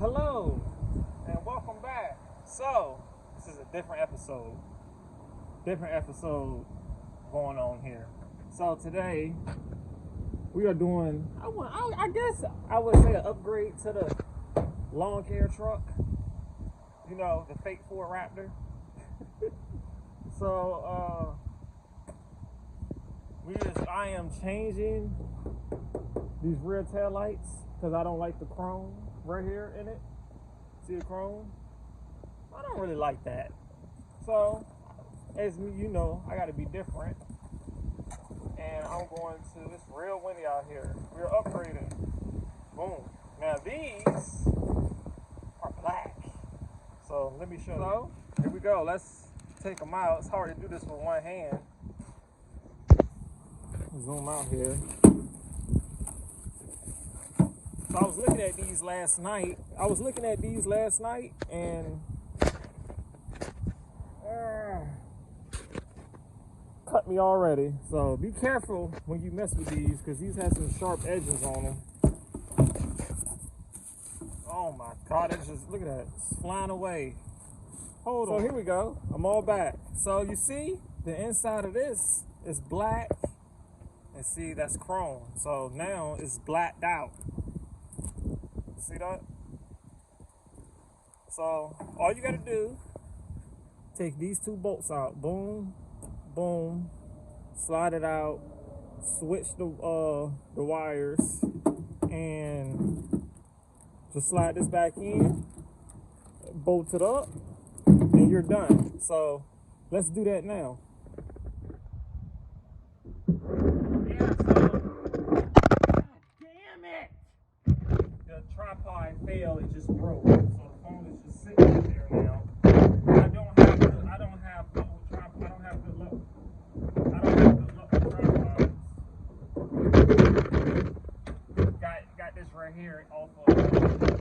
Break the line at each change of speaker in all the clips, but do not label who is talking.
Hello and welcome back. So this is a different episode going on here. So today we are doing, I guess I would say, an upgrade to the lawn care truck. You know, the fake Ford Raptor. So I am changing these rear tail lights because I don't like the chrome right here in it. See the chrome? I don't really like that. So, as you know, I got to be different. And I'm going to, it's real windy out here. We're upgrading. Boom. Now these are black. So let me show you. So, here we go. Let's take them out. It's hard to do this with one hand. Zoom out here. So I was looking at these last night. And cut me already. So be careful when you mess with these because these have some sharp edges on them. Oh my God, it's just, look at that, it's flying away. Hold on. So here we go, I'm all back. So you see, the inside of this is black, and see, that's chrome. So now it's blacked out. See that? So all you gotta do, take these two bolts out. Boom, boom, slide it out, switch the wires, and just slide this back in, bolt it up, and you're done. So let's do that now. Yeah, so, God damn it! The tripod failed, it just broke. So the phone is just sitting right there now. I don't have good luck. I don't have good tripods. Got this right here off of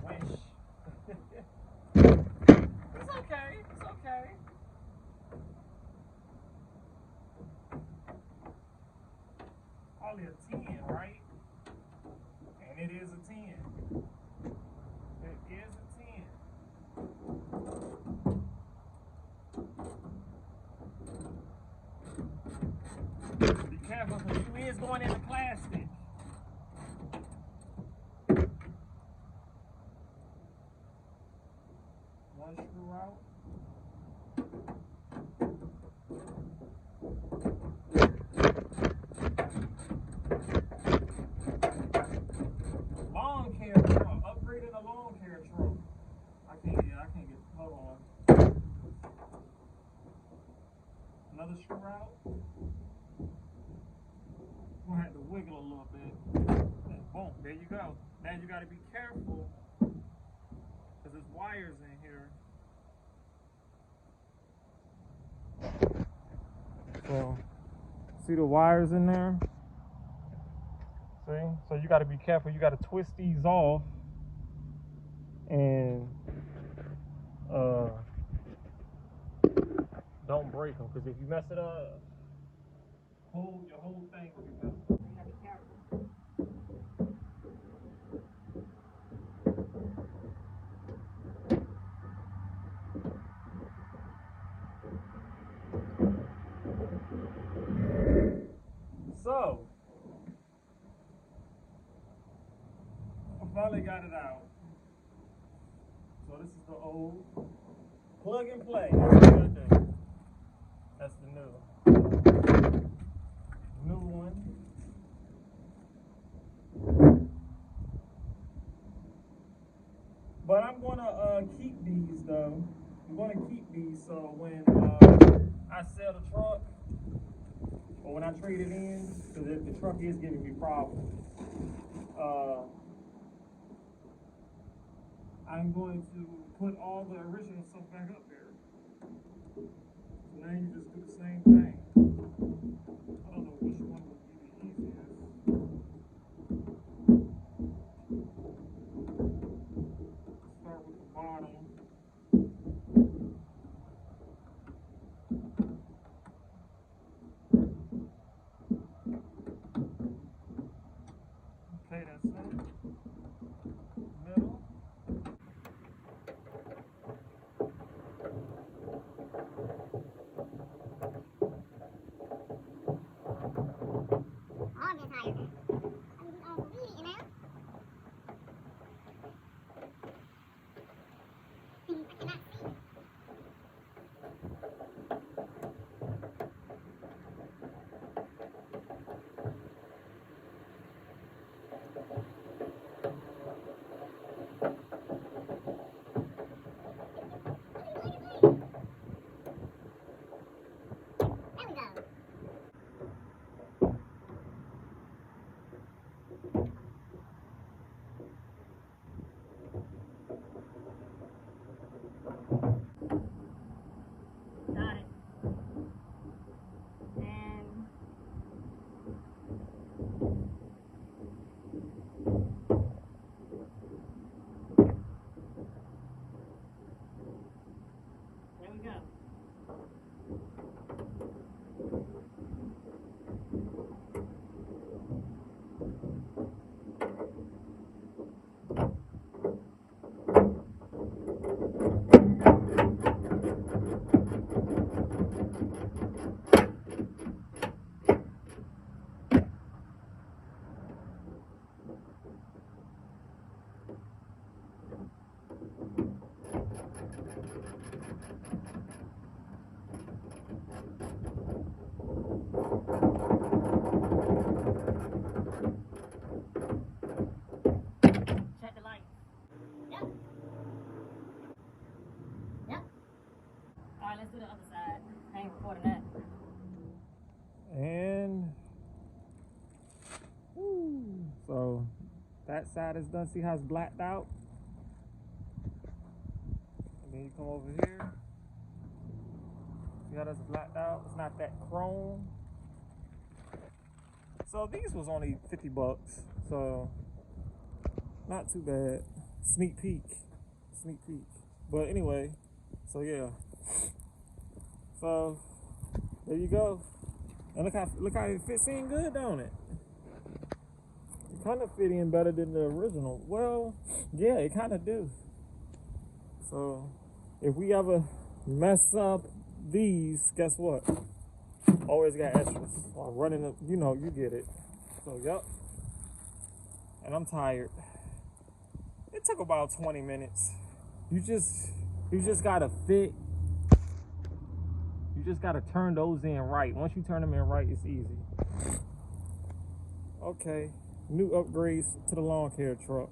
Wish. It's okay. It's okay. Probably a 10, right? And it is a 10. It is a 10. Be careful because you is going into plastic. One screw out. Lawn care truck. Upgrading a lawn care truck. I can't get, hold on. Another screw out. Gonna have to wiggle a little bit. And boom, there you go. Now you gotta be careful because there's wires in here. So, see the wires in there? See? So you gotta be careful. You gotta twist these off and don't break them, because if you mess it up, your whole thing will be messed up. You gotta be careful. So, I finally got it out. So this is the old plug and play. That's the good thing. That's the new one. But I'm gonna keep these though. I'm gonna keep these so when I sell the truck, or when I trade it in, because the truck is giving me problems, I'm going to put all the original stuff back up there. So now you just do the same thing. I don't know which one would be the easiest. Start with the bottom. Okay, that's it. Middle. side is done. See how it's blacked out? And then you come over here. See how that's blacked out? It's not that chrome. So these was only 50 bucks. So not too bad. Sneak peek. But anyway, so yeah. So there you go. And look how it fits in good, don't it? It kind of fit in better than the original. Well, yeah, it kind of do. So if we ever mess up these, guess what? Always got extras. Or running, you know, you get it. So yep. And I'm tired. It took about 20 minutes. You just gotta fit. You just gotta turn those in right. Once you turn them in right, it's easy. Okay, new upgrades to the lawn care truck.